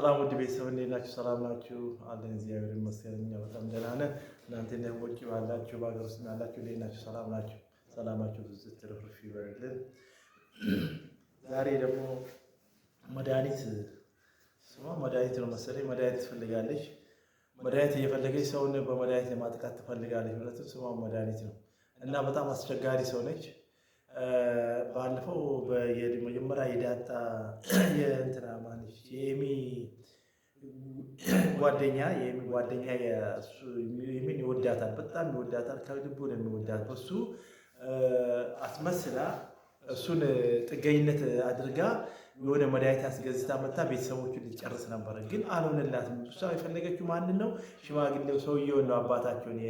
ሰላም ውድ ቤተሰብ እንዴት ናችሁ? ሰላም ናችሁ? አለን እግዚአብሔር ይመስገን እኛ በጣም ደህና ነን። እናንተ እንደምን ውጭ ባላችሁ በሀገር ውስጥ ያላችሁ እንዴት ናችሁ? ሰላም ናችሁ? ሰላማችሁ ብዙ ትርፍርፍ ይበልልን። ዛሬ ደግሞ መድኃኒት ስሟ መድኃኒት ነው መሰለኝ መድኃኒት ትፈልጋለች። መድኃኒት እየፈለገች ሰውን በመድኃኒት ለማጥቃት ትፈልጋለች። ሁለቱም ስሟ መድኃኒት ነው እና በጣም አስቸጋሪ ሰው ነች። ባለፈው በመጀመሪያ የዳጣ የእንትና ማነች የኤሚ ጓደኛ የሚን ይወዳታል፣ በጣም ይወዳታል፣ ከልቡ ነው የሚወዳት። በሱ አስመስላ እሱን ጥገኝነት አድርጋ የሆነ መድኃኒት አስገዝታ መታ ቤተሰቦቹን ልትጨርስ ነበረ፣ ግን አልሆነላትም። እሷ የፈለገችው ማንን ነው? ሽማግሌው ሰውየውን ነው፣ አባታቸውን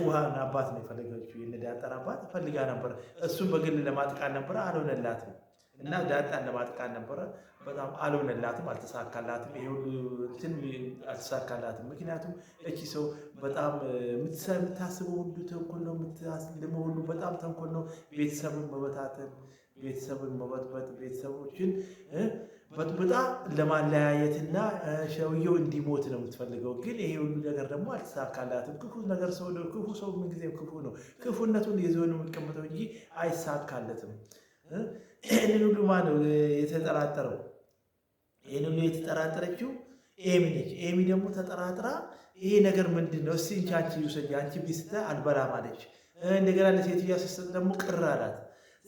ውሃን አባት ነው የፈለገችው። የዳጣን አባት ፈልጋ ነበረ። እሱን በግል ለማጥቃት ነበረ፣ አልሆነላትም። እና ዳጣን ለማጥቃት ነበረ፣ በጣም አልሆነላትም፣ አልተሳካላትም። ይሄ ሁሉ እንትን አልተሳካላትም። ምክንያቱም እቺ ሰው በጣም የምታስበው ሁሉ ተንኮል ነው፣ የምታስልመው ሁሉ በጣም ተንኮል ነው። ቤተሰብን መበታተን፣ ቤተሰብን መበጥበጥ፣ ቤተሰቦችን በጥብጣ ለማለያየትና ሰውየው እንዲሞት ነው የምትፈልገው። ግን ይሄ ሁሉ ነገር ደግሞ አልተሳካላትም። ክፉ ነገር ሰው ነው። ክፉ ሰው ምንጊዜም ክፉ ነው። ክፉነቱን ይዞ ነው የሚቀመጠው እንጂ አይሳካለትም። ይህንን ሁሉ ማነው የተጠራጠረው? ይህን ሁሉ የተጠራጠረችው ኤሚ ነች። ኤሚ ደግሞ ተጠራጥራ ይሄ ነገር ምንድን ነው? እስኪ አንቺ ውሰጂ፣ አንቺ ቢስተ አልበላም አለች። እንደገና ለሴትዮዋ ስትሰጥ ደግሞ ቅር አላት።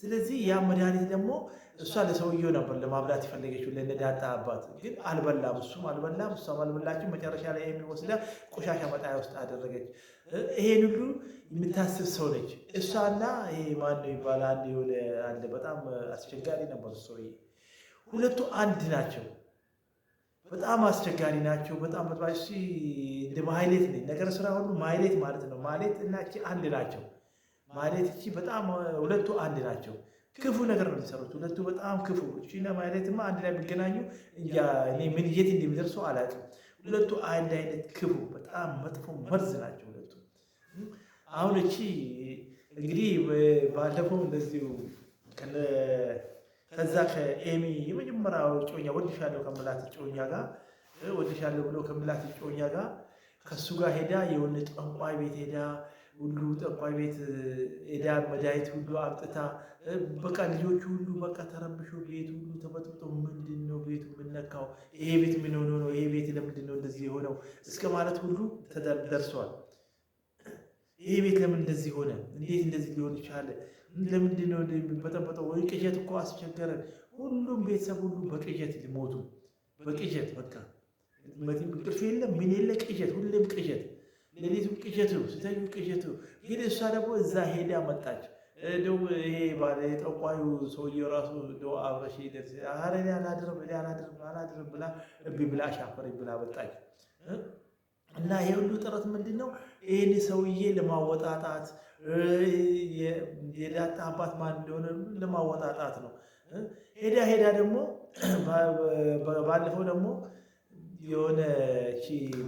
ስለዚህ ያ መድኃኒት ደግሞ እሷ ለሰውየው ነበር ለማብላት የፈለገችው ለነዳጣ አባት፣ ግን አልበላም፣ እሱም አልበላም፣ እሷም አልበላችም። መጨረሻ ላይ የሚወስዳ ቆሻሻ መጣያ ውስጥ አደረገች። ይሄን ሁሉ የምታስብ ሰው ነች እሷና ይሄ ማነው ይባላል የሆነ አንድ በጣም አስቸጋሪ ነበር ሰውዬ። ሁለቱ አንድ ናቸው፣ በጣም አስቸጋሪ ናቸው። በጣም በጣም እንደ ማህሌት ነኝ ነገር ስራ ሁሉ ማህሌት ማለት ነው። ማህሌት እና እቺ አንድ ናቸው። ማህሌት እቺ በጣም ሁለቱ አንድ ናቸው። ክፉ ነገር ነው የሚሰሩት ሁለቱ በጣም ክፉ። እቺና ማህሌትማ አንድ ላይ የሚገናኙ እኔ ምን የት እንደሚደርሱ አላውቅም። ሁለቱ አንድ አይነት ክፉ በጣም መጥፎ መርዝ ናቸው ሁለቱ። አሁን እቺ እንግዲህ ባለፈው እንደዚሁ ከዛ ከኤሚ የመጀመሪያው ጮኛ ወድሻለሁ ከምላት ጮኛ ጋር ወድሻለሁ ብሎ ከምላት ጮኛ ጋር ከሱ ጋር ሄዳ የሆነ ጠንቋይ ቤት ሄዳ ሁሉ ጠንቋይ ቤት ሄዳ መድኃኒት ሁሉ አምጥታ በቃ ልጆቹ ሁሉ በቃ ተረብሾ ቤት ሁሉ ተበጥብጦ ምንድን ነው ቤቱ የምነካው? ይሄ ቤት ምን ሆኖ ነው? ይሄ ቤት ለምንድን ነው እንደዚህ የሆነው? እስከ ማለት ሁሉ ደርሷል። ይሄ ቤት ለምን እንደዚህ ሆነ? እንዴት እንደዚህ ሊሆን ይቻለ? ለምንድን ነው የሚበጠበጠው? ወይ ቅዠት እኮ አስቸገረን። ሁሉም ቤተሰብ ሁሉ በቅዠት ሊሞቱ በቅዠት በቃ እንቅልፍ የለም ምን የለ ቅዠት፣ ሁሌም ቅዠት፣ ሌሊቱ ቅዠት ነው፣ ስተኙ ቅዠት ነው። ግን እሷ ደግሞ እዛ ሄዳ መጣች። እንደው ይሄ ባለ ጠንቋዩ ሰውዬው ራሱ እንደው አብረሽ ሄደት አላድርም ብላ እምቢ ብላ አሻፈረኝ ብላ መጣች። እና ይሄ ሁሉ ጥረት ምንድን ነው? ይህን ሰውዬ ለማወጣጣት የዳጣ አባት ማን እንደሆነ ለማወጣጣት ነው። ሄዳ ደግሞ ባለፈው ደግሞ የሆነ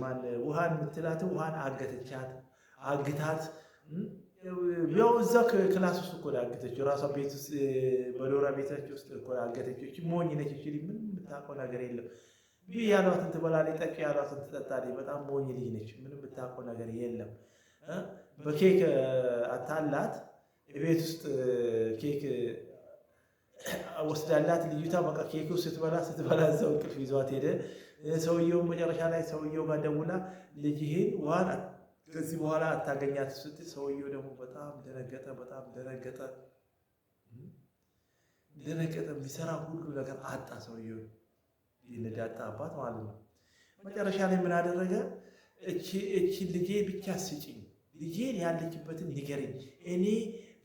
ማን ውሃን የምትላትን ውሃን አግታት ያው እዛ ክላስ ውስጥ እኮ አገተችው። ራሷ ቤት ውስጥ በዶራ ቤታቸው ውስጥ እኮ አገተችው። ሞኝ ነች። ምን የምታውቀው ነገር የለም። ያሏትን ትበላለች፣ ጠጪ ያሏትን ትጠጣለች። በጣም ሞኝ ልጅ ነች። ምንም የምታውቀው ነገር የለም። በኬክ አታላት ቤት ውስጥ ኬክ ወስዳላት ልጅቷ በቃ ኬክ ውስጥ ስትበላ እዛው እንቅልፍ ይዟት ሄደ። ሰውየው መጨረሻ ላይ ሰውየው ጋር ደውላ ልጅህን ውሃን ከዚህ በኋላ አታገኛት ስትል ሰውየው ደግሞ በጣም ደነገጠ። በጣም ደነገጠ። የሚሰራ ሁሉ ነገር አጣ ሰውየው፣ የዳጣ አባት ማለት ነው። መጨረሻ ላይ ምን አደረገ? እቺ ልጄ ብቻ ስጭኝ፣ ልጄን ያለችበትን ንገረኝ፣ እኔ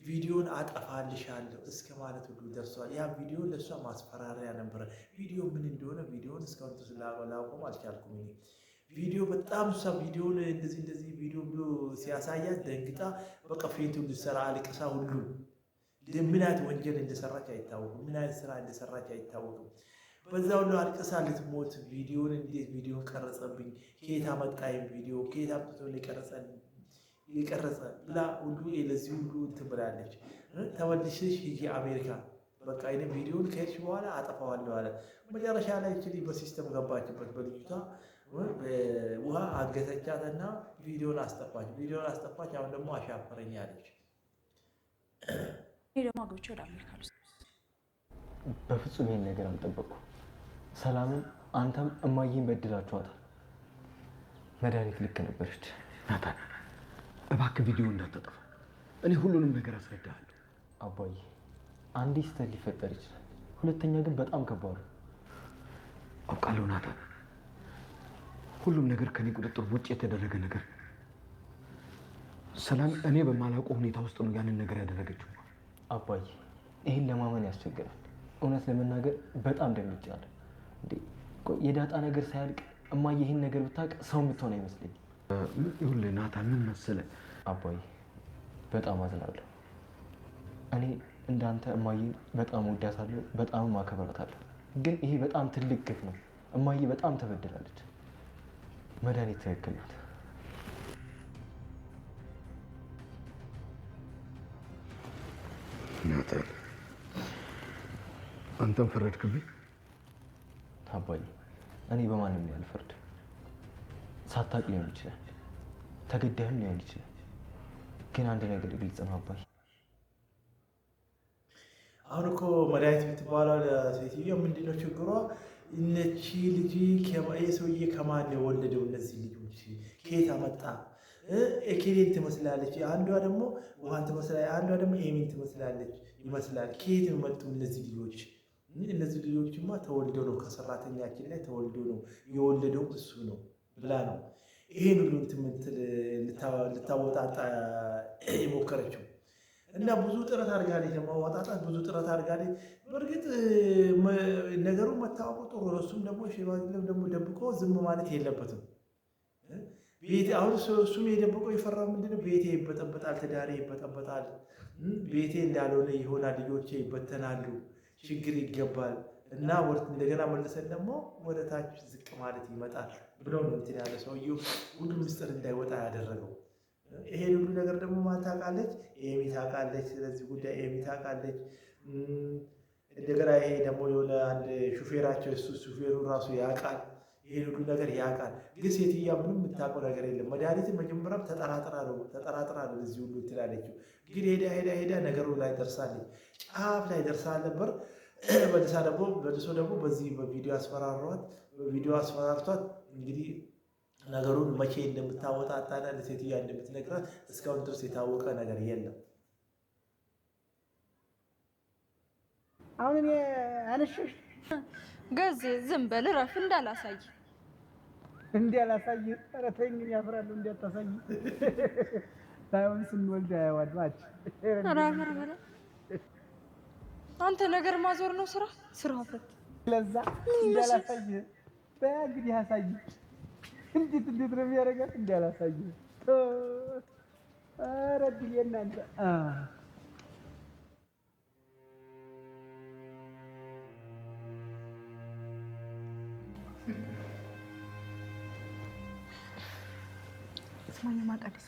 ቪዲዮን አጠፋልሻለሁ እስከ ማለት ሁሉ ደርሷል። ያ ቪዲዮ ለእሷ ማስፈራሪያ ነበረ። ቪዲዮ ምን እንደሆነ ቪዲዮን እስካሁን ላቆም አልቻልኩም። ቪዲዮ በጣም እሷ ቪዲዮን እንደዚህ ቪዲዮ ብሎ ሲያሳያት ደንግጣ በቃ ፌንቱ እንድትሰራ አልቅሳ ሁሉ ምን አይነት ወንጀል እንደሰራች አይታወቅም። ምን አይነት ስራ እንደሰራች አይታወቅም። በዛ ሁሉ አልቅሳ ልትሞት ቪዲዮን እንዴት ቪዲዮን ቀረጸብኝ? ከየት አመጣኝ? ቪዲዮ ከየት አምጥቶ የቀረጸ ብላ ሁሉ ለዚህ ሁሉ እንትን ብላለች። ተመልሰሽ ሂጂ አሜሪካ፣ በቃ እኔ ቪዲዮን ከሄድሽ በኋላ አጠፋዋለሁ አለ። መጨረሻ ላይ እቺ በሲስተም ገባችበት በልጅቷ ውሃ አገተቻትና ቪዲዮን አስጠፋች። አሁን ደግሞ አሻፈረኝ አለች። እኔ ደግሞ አግብቼ ወደ አሜሪካ በፍጹም ይሄን ነገር አልጠበቅኩም። ሰላምን አንተም እማዬን በድላችኋታል። መድኃኒት ልክ ነበረች። ናታን እባክህ ቪዲዮ እንዳታጠፋ፣ እኔ ሁሉንም ነገር አስረዳሃለሁ። አባዬ አንዴ ስህተት ሊፈጠር ይችላል፣ ሁለተኛ ግን በጣም ከባድ ነው። አውቃለሁ ናታን፣ ሁሉም ነገር ከኔ ቁጥጥር ውጭ የተደረገ ነገር። ሰላም እኔ በማላውቀው ሁኔታ ውስጥ ነው ያንን ነገር ያደረገችው። አባዬ ይህን ለማመን ያስቸግራል። እውነት ለመናገር በጣም ደንግጫለሁ። የዳጣ ነገር ሳያልቅ እማዬ ይህን ነገር ብታውቅ ሰው የምትሆን አይመስለኝም። ይኸውልህ ናታን፣ ምን መሰለህ አባዬ በጣም አዝናለሁ። እኔ እንዳንተ እማዬን በጣም ወዳታለሁ፣ በጣም አከብራታለሁ። ግን ይሄ በጣም ትልቅ ግፍ ነው። እማዬ በጣም ተበድላለች። መድኃኒት ትክክል ናት። ናታን አንተም ፈረድክብኝ። አባዬ እኔ በማንም ላይ አልፈርድም። ሳታውቅ ሊሆን ይችላል፣ ተገዳይም ሊሆን ይችላል። ግን አንድ ነገር ግልጽ ነው አባዬ። አሁን እኮ መድኃኒት የምትባለው ሴትዮ ምንድነው ችግሯ? እነቺ ልጅ ሰውዬ ከማን የወለደው? እነዚህ ልጆች ከየት አመጣ? ኤኬሌን ትመስላለች፣ አንዷ ደግሞ ውሃን ትመስላለች፣ አንዷ ደግሞ ኤሚን ትመስላለች ይመስላል። ከየት የመጡ እነዚህ ልጆች? እነዚህ ልጆችማ ተወልደው ነው፣ ከሰራተኛችን ላይ ተወልደው ነው፣ የወለደው እሱ ነው ብላ ነው ይሄን ሁሉ ትምትል ልታወጣጣ የሞከረችው። እና ብዙ ጥረት አድርጋለች ለማወጣጣት፣ ብዙ ጥረት አድርጋለች። በእርግጥ ነገሩ መታወቁ ጥሩ ነው። እሱም ደግሞ ሽማግሌም ደግሞ ደብቆ ዝም ማለት የለበትም። ቤቴ አሁን እሱም የደብቆ የፈራው ምንድነው? ቤቴ ይበጠበጣል፣ ትዳሬ ይበጠበጣል፣ ቤቴ እንዳልሆነ ይሆናል፣ ልጆቼ ይበተናሉ፣ ችግር ይገባል እና እንደገና መልሰን ደግሞ ወደ ታች ዝቅ ማለት ይመጣል ብለው ነው እንትን ያለ ሰውየው ሁሉ ምስጢር እንዳይወጣ ያደረገው። ይሄን ሁሉ ነገር ደግሞ ማን ታውቃለች? ኤሚ ታውቃለች። ስለዚህ ጉዳይ ኤሚ ታውቃለች። እንደገና ይሄ ደግሞ የሆነ አንድ ሹፌራቸው እሱ ሹፌሩ ራሱ ያውቃል። ይሄን ሁሉ ነገር ያውቃል። ግን ሴትዮዋ ምንም የምታውቀው ነገር የለም። መድኃኒትን መጀመሪያም ተጠራጥራ ነው እዚህ ሁሉ ትላለችው። ግን ሄዳ ነገሩ ላይ ደርሳለች። ጫፍ ላይ ደርሳ ነበር። መልሶ ደግሞ በዚህ በቪዲዮ አስፈራርቷት እንግዲህ ነገሩን መቼ እንደምታወጣጣና ለሴትዮዋ እንደምትነግራት እስካሁን ድረስ የታወቀ ነገር የለም። አሁን እኔ አነሸሽ ገዜ ዝም በል እረፍ፣ እንዳላሳይ ኧረ ተይኝ፣ ያፍራሉ እንዳታሳይ። ሳይሆን ስንወልድ አያዋድማች አራፈር በለ አንተ ነገር ማዞር ነው ስራ ፈት ለዛ እንዳላሳይ በያ እንግዲህ አሳይ። እንዴት ነው የሚያደርጋት? እንዳላሳይ ኧረ ድል የእናንተ ስማኝ ማቃደስ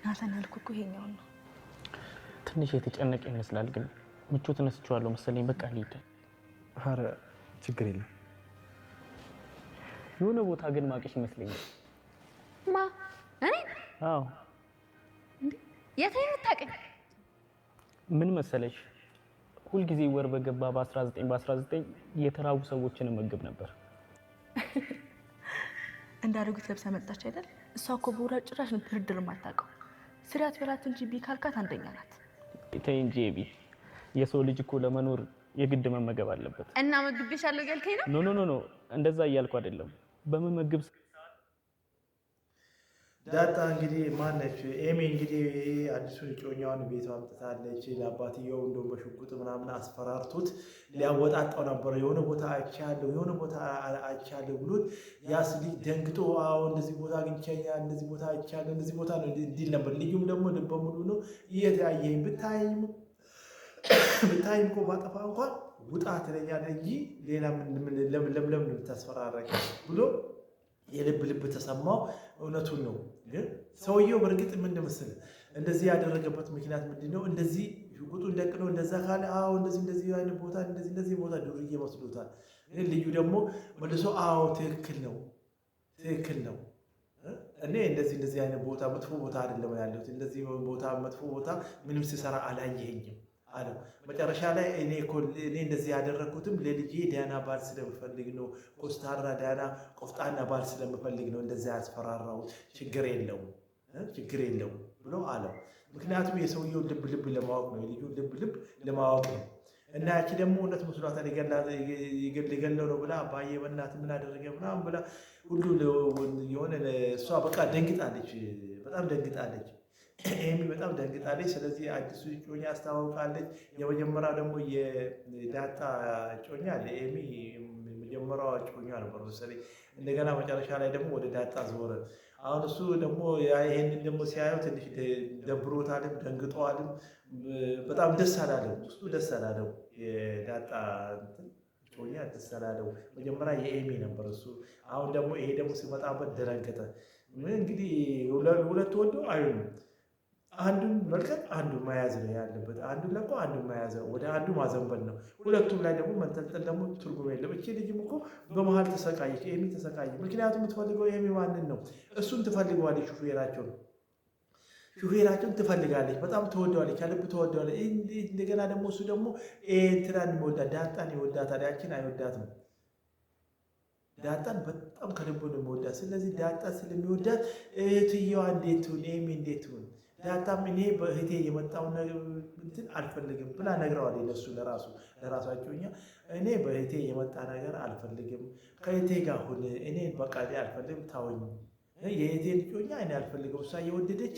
ናታን ያልኩህ እኮ ይሄኛውን ነው። ትንሽ የተጨነቀ ይመስላል፣ ግን ምቾት ነስቼዋለሁ መሰለኝ። በቃ ልሂድ። ኧረ ችግር የለም። የሆነ ቦታ ግን ማቅሽ ይመስለኛል። ማ እኔ? አዎ። የት ነው የምታውቀኝ? ምን መሰለሽ፣ ሁልጊዜ ወር በገባ በ19 የተራቡ ሰዎችን እመግብ ነበር። እንዳደረጉት ለብሳ መጣች አይደል? እሷ እኮ በወራ ጭራሽ ነው ድርድር የማታውቀው። ስሪያት በላት እንጂ ቢ ካልካት አንደኛ ናት። ተይ እንጂ ቢ፣ የሰው ልጅ እኮ ለመኖር የግድ መመገብ አለበት። እና መግቤሻለሁ ያልከኝ ነው? ኖ፣ እንደዛ እያልኩ አይደለም። በመመገብ ዳጣ እንግዲህ ማነች ኤሚ እንግዲህ አዲሱን እጮኛዋን ቤቷ አምጥታለች። ለአባትየው እንደው በሽጉጥ ምናምን አስፈራርቶት ሊያወጣጣው ነበር። የሆነ ቦታ አይቻለሁ ብሎት ያስ ልጅ ደንግጦ አዎ እንደዚህ ቦታ አግኝቻለሁ፣ እንደዚህ ቦታ አይቻለሁ፣ እንደዚህ ቦታ ነው እንዲል ነበር። ልዩም ደግሞ ልበ ሙሉ ነው። እየተያየኝ ብታይም እኮ ባጠፋ እንኳን ውጣ ትለኛለህ እንጂ ሌላ ለምለም ነው የምታስፈራራኝ ብሎ የልብ ተሰማው። እውነቱን ነው። ግን ሰውየው በእርግጥ ምን መሰለህ እንደዚህ ያደረገበት ምክንያት ምንድነው? እንደዚህ ሽጉጡን ደቅኖ እንደዛ ካለ አዎ እንደዚህ አይነት ቦታ እንደዚህ ቦታ ዱርዬ መስሎታል። ልዩ ደግሞ መልሶ አዎ ትክክል ነው እኔ እንደዚህ አይነት ቦታ መጥፎ ቦታ አይደለም ያለሁት፣ እንደዚህ ቦታ መጥፎ ቦታ ምንም ሲሰራ አላየኸኝም አለው። መጨረሻ ላይ እኔ እንደዚህ ያደረግኩትም ለልጄ ዳና ባል ስለምፈልግ ነው፣ ኮስታራ ዳና ቆፍጣና ባል ስለምፈልግ ነው እንደዚያ ያስፈራራው፣ ችግር የለውም ብሎ አለው። ምክንያቱም የሰውየውን ልብ ለማወቅ ነው፣ የልጁን ልብ ለማወቅ ነው። እና ያቺ ደግሞ እውነት መስሏታል ሊገለው ነው ብላ አባዬ በእናትህ ምን አደረገ ምናምን ብላ ሁሉ የሆነ እሷ በቃ ደንግጣለች፣ በጣም ደንግጣለች። ኤሚ በጣም ደንግጣለች። ስለዚህ አዲሱ እጮኛ አስተዋውቃለች። የመጀመሪያው ደግሞ የዳጣ እጮኛ ለኤሚ መጀመሪያዋ እጮኛ ነበር መሰለኝ። እንደገና መጨረሻ ላይ ደግሞ ወደ ዳጣ ዞረ። አሁን እሱ ደግሞ ይሄንን ደግሞ ሲያየው ትንሽ ደብሮታልም ደንግጠዋልም። በጣም ደስ አላለው፣ ውስጡ ደስ አላለው። የዳጣ እጮኛ ደስ አላለው። መጀመሪያ የኤሚ ነበር እሱ። አሁን ደግሞ ይሄ ደግሞ ሲመጣበት ደረገጠ። እንግዲህ ሁለቱ ወዶ አይሆንም። አንዱን መልቀቅ አንዱን መያዝ ነው ያለበት። አንዱን ለቆ አንዱን መያዝ ነው፣ ወደ አንዱ ማዘንበል ነው። ሁለቱም ላይ ደግሞ መንጠልጠል ደግሞ ትርጉም የለም። እቺ ልጅም እኮ በመሀል ተሰቃየች፣ ኤሚ ተሰቃየ። ምክንያቱም የምትፈልገው ኤሚ ማንን ነው? እሱን ትፈልገዋለች፣ ሹፌራቸውን ትፈልጋለች፣ በጣም ትወደዋለች፣ ከልብ ትወደዋለች። እንደገና ደግሞ እሱ ደግሞ እንትናን የሚወዳት ዳጣን ይወዳታል፣ ያችን አይወዳትም። ዳጣን በጣም ከልቡ ነው የሚወዳት። ስለዚህ ዳጣ ስለሚወዳት እህትየዋ እንዴት ትሁን፣ ኤሚ እንዴት ትሁን? ዳጣም እኔ በእህቴ የመጣውን እንትን አልፈልግም ብላ ነግረዋለች። ለሱ ለራሳቸው እኔ በእህቴ የመጣ ነገር አልፈልግም፣ ከእህቴ ጋር ሁን፣ እኔ በቃ አልፈልግም፣ ታወኝ፣ የእህቴ ልጆኛ እኔ አልፈልግም፣ እሷ የወደደች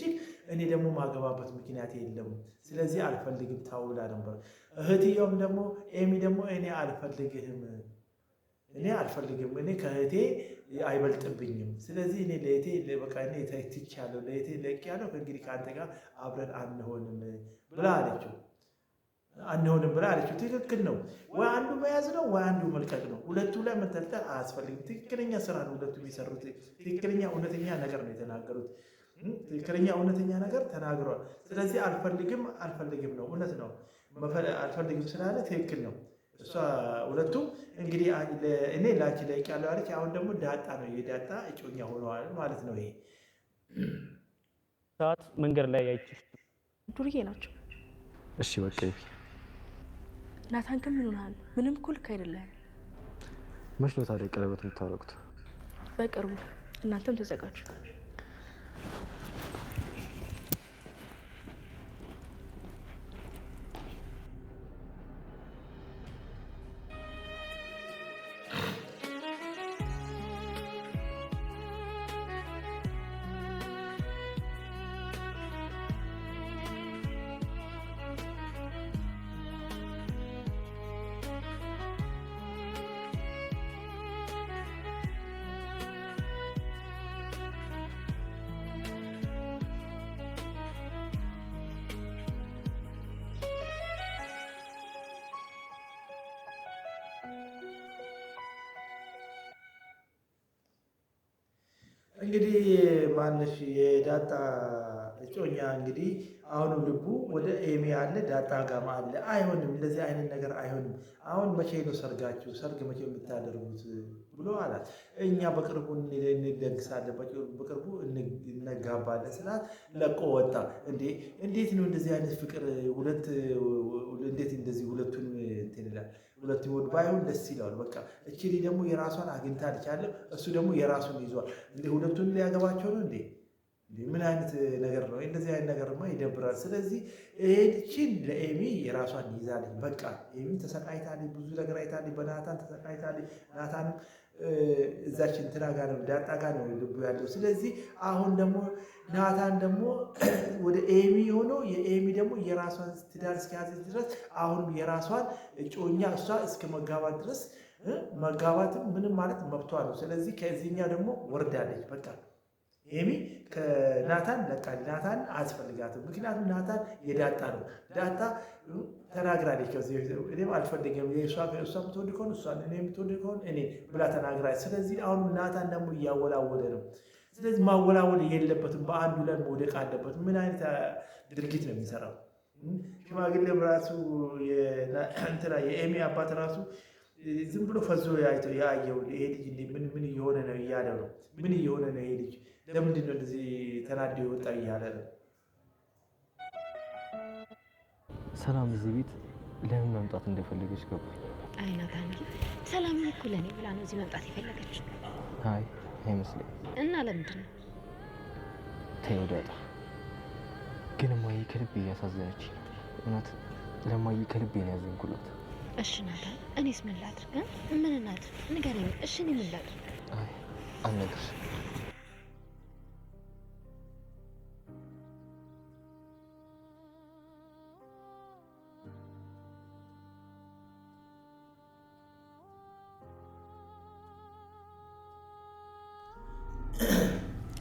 እኔ ደግሞ ማገባበት ምክንያት የለም፣ ስለዚህ አልፈልግም ታው ብላ ነበር። እህትየውም ደግሞ ኤሚ ደግሞ እኔ አልፈልግም፣ እኔ ከእህቴ አይበልጥብኝም፣ ስለዚህ እኔ ለእህቴ በቃ እኔ ትቻለሁ፣ ለእህቴ ለቅያለሁ፣ ከእንግዲህ ከአንተ ጋር አብረን አንሆንም ብላ አለችው። ትክክል ነው። ወይ አንዱ መያዝ ነው ወይ አንዱ መልቀቅ ነው። ሁለቱ ላይ መንጠልጠል አያስፈልግም። ትክክለኛ ስራ ነው ሁለቱ የሚሰሩት። ትክክለኛ እውነተኛ ነገር ነው የተናገሩት። ትክክለኛ እውነተኛ ነገር ተናግሯል። ስለዚህ አልፈልግም ነው፣ እውነት ነው። አልፈልግም ስላለ ትክክል ነው። እሷ ሁለቱም እንግዲህ እኔ ላንቺ ለቅያለሁ አለች። አሁን ደግሞ ዳጣ ነው የዳጣ እጮኛ ሆነዋል ማለት ነው። ይሄ ሰዓት መንገድ ላይ አይችሽ ዱርዬ ናቸው። እሺ በቃ ናታን ግን ምን ሆነሃል? ምንም እኮ ልክ አይደለም። መች ነው ታዲያ ቀለበት የምታረጉት? በቅርቡ። እናንተም ተዘጋጁ። እንግዲህ ማነሽ የዳጣ እጮኛ እንግዲህ አሁንም ልቡ ወደ ኤሚ አለ፣ ዳጣ ጋም አለ። አይሆንም፣ እንደዚህ አይነት ነገር አይሆንም። አሁን መቼ ነው ሰርጋችሁ? ሰርግ መቼ የምታደርጉት ብሎ አላት። እኛ በቅርቡ እንደግሳለን፣ በቅርቡ እነጋባለን ስላት ለቆ ወጣ። እንዴት ነው እንደዚህ አይነት ፍቅር እንዴት እንደዚህ ሁለቱን እንትን ይላል? ሁለቱ ወድ ባይሆን ደስ ይለዋል። በቃ እቺ ደግሞ የራሷን አግኝታለች አለ፣ እሱ ደግሞ የራሱን ይዟል። ሁለቱን ሊያገባቸው ነው እንዴ? ምን አይነት ነገር ነው? እንደዚህ አይነት ነገርማ ይደብራል። ስለዚህ እቺን ለኤሚ የራሷን ይዛለች። በቃ ኤሚ ተሰቃይታለች፣ ብዙ ነገር አይታለች፣ በናታን ተሰቃይታለች። ናታን እዛች እንትና ጋር ነው፣ ዳጣ ጋር ነው ልቡ ያለው። ስለዚህ አሁን ደግሞ ናታን ደግሞ ወደ ኤሚ ሆኖ የኤሚ ደግሞ የራሷን ትዳር እስኪያዘች ድረስ አሁን የራሷን እጮኛ እሷ እስከ መጋባት ድረስ መጋባትም ምንም ማለት መብቷ ነው። ስለዚህ ከዚህኛው ደግሞ ወርዳለች። በቃ ኤሚ ከናታን ለቃል ናታን አያስፈልጋትም። ምክንያቱም ናታን የዳጣ ነው። ዳጣ ተናግራለች ከዚህ እኔም አልፈልግም፣ እሷ የምትወድ ከሆነ እሷን፣ እኔ የምትወድ ከሆነ እኔ ብላ ተናግራለች። ስለዚህ አሁን ናታን ደግሞ እያወላወለ ነው። ስለዚህ ማወላወል የለበትም፣ በአንዱ ላይ መውደቅ አለበት። ምን አይነት ድርጊት ነው የሚሰራው? ሽማግሌም ራሱ እንትና የኤሚ አባት ራሱ ዝም ብሎ ፈዞ ያየው ይሄ ልጅ ምን እየሆነ ነው እያለ ነው። ምን እየሆነ ነው ይሄ ልጅ ለምንድን ነው እንደዚህ ተናዶ የወጣ እያለ ነው። ሰላም እዚህ ቤት ለምን መምጣት እንደፈለገች ገባኝ። አይ ናታንዬ፣ ሰላምን እኮ ለእኔ ብላ ነው እዚህ መምጣት የፈለገች። አይ አይመስለኝም። እና ለምንድን ነው? ተይው ዳጣ፣ ግን እማዬ ከልቤ እያሳዘነች እናት፣ ለማዬ ከልቤ ነው ያዘንኩላት። እሺ ናታን፣ እኔስ ምን ላድርግ? ምን እናድርግ? ንገረኝ። እሺ እኔ ምን ላድርግ? አይ አልነግርሽም።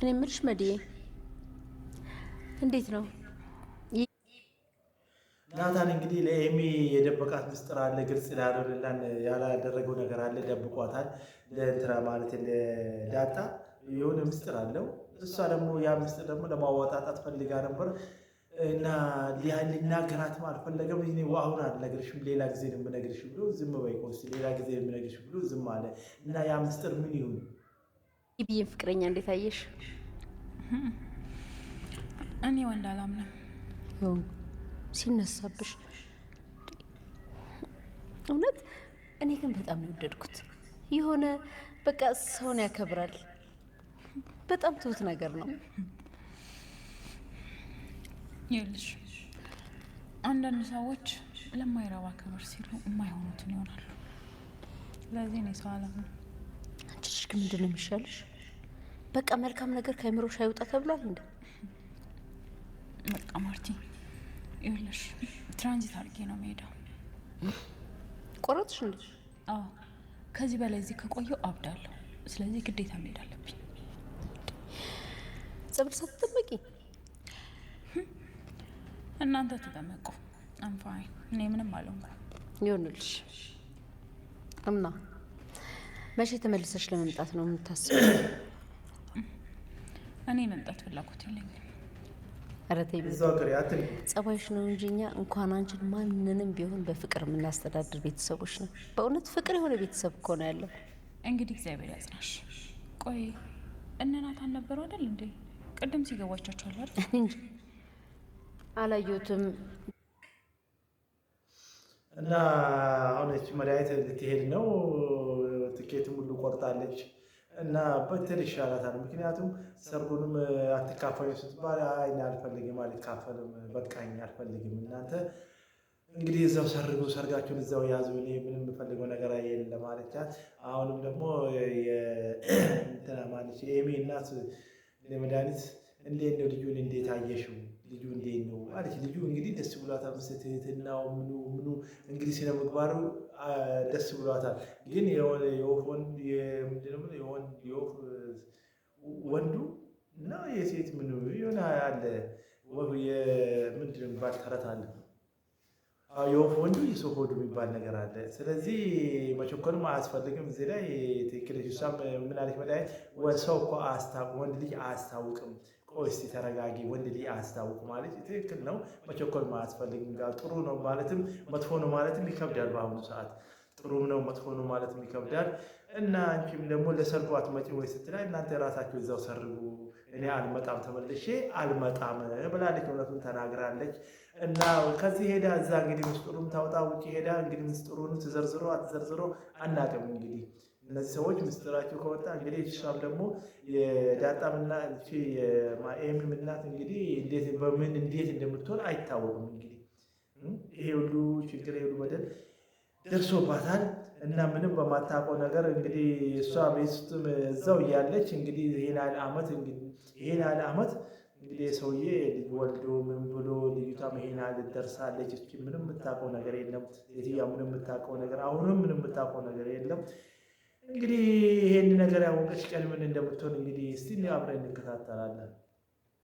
እኔ የምልሽ መድዬ እንዴት ነው? ናታን እንግዲህ ለኤሚ የደበቃት ምስጢር አለ፣ ግልጽ ያላደረገው ነገር አለ፣ ደብቋታል። ለእንትና ማለት ለዳጣ የሆነ ምስጢር አለው። እሷ ደግሞ ያ ምስጢር ደግሞ ለማወጣጣት ፈልጋ ነበር እና ሊናገራትም አልፈለገም። አሁን አልነግርሽም፣ ሌላ ጊዜ ነው የምነግርሽ ብሎ ዝም በይ፣ ቆይ ሌላ ጊዜ ነው የምነግርሽ ብሎ ዝም አለ እና ያ ምስጢር ምን ይሁን? ብዬን ፍቅረኛ እንዴት አየሽ? እኔ ወንድ አላምንም ሲነሳብሽ። እውነት እኔ ግን በጣም ነው የወደድኩት። የሆነ በቃ ሰውን ያከብራል። በጣም ትሁት ነገር ነው። ይኸውልሽ አንዳንድ ሰዎች ለማይረባ ክብር ሲሉ የማይሆኑትን ይሆናሉ። ስለዚህ እኔ ሰው አላምንም። አንቺ ልጅ ግን ምንድን ነው የሚሻልሽ? በቃ መልካም ነገር ከአእምሮሽ አይውጣ ተብሏል እንዴ? በቃ ማርቲ፣ ይኸውልሽ ትራንዚት አድርጌ ነው የምሄደው። ቆረጥሽ እንዴ? አዎ፣ ከዚህ በላይ እዚህ ከቆየው አብዳለሁ። ስለዚህ ግዴታ መሄድ አለብኝ። ጸበል ሳትጠመቂ? እናንተ ተጠመቁ፣ አንፋይ እኔ ምንም አልሆንኩም። ይሆንልሽ። እና መቼ ተመልሰሽ ለመምጣት ነው የምታስበው? እኔ መምጣት ፍላጎት የለኝም። ኧረ ተይ፣ ጸባይሽ ነው እንጂ እኛ እንኳን አንቺን ማንንም ቢሆን በፍቅር የምናስተዳድር ቤተሰቦች ነው። በእውነት ፍቅር የሆነ ቤተሰብ እኮ ነው ያለው። እንግዲህ እግዚአብሔር ያጽናሽ። ቆይ እነ ናታን ነበሩ አይደል እንዴ? ቅድም ሲገባቻችኋል አይደል? እንጂ አላየሁትም። እና አሁን እቺ መድኃኒት ልትሄድ ነው። ትኬትም ሁሉ ቆርጣለች እና በትል ይሻላታል። ምክንያቱም ሰርጉንም አትካፈሉ ስትባል አይ አልፈልግም፣ አልካፈልም፣ በቃኝ፣ አልፈልግም። እናንተ እንግዲህ እዛው ሰርጉ፣ ሰርጋችሁን እዛው ያዙ፣ እኔ ምንም የምፈልገው ነገር የለም አለቻት። አሁንም ደግሞ እንትና ማለች የኤሚ እናት ለመድኃኒት እንዴት ነው ልጁን እንዴት አየሽው? ልጁ እንዴት ነው አለች። ልጁ እንግዲህ ደስ ብሏታል። ትህትናው ምኑ እንግዲህ ስነ ምግባሩ ደስ ብሏታል። ግን ወንዱ እና የሴት ምን የሆነ አለ ምንድን ነው የሚባል ተረት አለ። የወፍ ወንዱ የሰው ሆዱ የሚባል ነገር አለ። ስለዚህ መቸኮልም አያስፈልግም። እዚህ ላይ ትክክል። እሷም ምን አለች መድኃኒት ሰው እኮ ወንድ ልጅ አያስታውቅም። ቆይ እስኪ ተረጋጊ፣ ወንድ ልጅ አያስታውቅ ማለት ትክክል ነው። መቸኮል አያስፈልግም። ጥሩ ነው ማለትም መጥፎ ነው ማለትም ይከብዳል። በአሁኑ ሰዓት ጥሩ ነው መጥፎ ነው ማለትም ይከብዳል። እና አንቺም ደግሞ ለሰርጉ አትመጪ ወይ ስትላይ እናንተ የራሳችሁ እዛው ሰርጉ፣ እኔ አልመጣም፣ ተመልሼ አልመጣም ብላለች። እውነቱን ተናግራለች። እና ከዚህ ሄዳ እዛ እንግዲህ ምስጢሩን ታውጣ ውጭ ሄዳ እንግዲህ ምስጢሩን ትዘርዝሮ አትዘርዝሮ አናውቅም። እንግዲህ እነዚህ ሰዎች ምስጢራቸው ከወጣ እንግዲህ እሷም ደግሞ የዳጣምና የኤሚም እናት እንግዲህ እንዴት እንደምትሆን አይታወቅም። እንግዲህ ይሄ ሁሉ ችግር ይሄ ሁሉ በደል ደርሶባታል እና ምንም በማታውቀው ነገር እንግዲህ እሷ ቤት ውስጥም እዛው እያለች እንግዲህ ይሄን ያህል ዓመት እንግዲህ ሰውዬ ልጅ ወልዶ ምን ብሎ ልጅቷም ይሄን ያህል ደርሳለች። እስኪ ምንም የምታውቀው ነገር የለም። የትያ ምንም የምታውቀው ነገር አሁንም ምንም የምታውቀው ነገር የለም። እንግዲህ ይሄን ነገር ያወቀች ቀን ምን እንደምትሆን እንግዲህ እስቲ አብረን እንከታተላለን።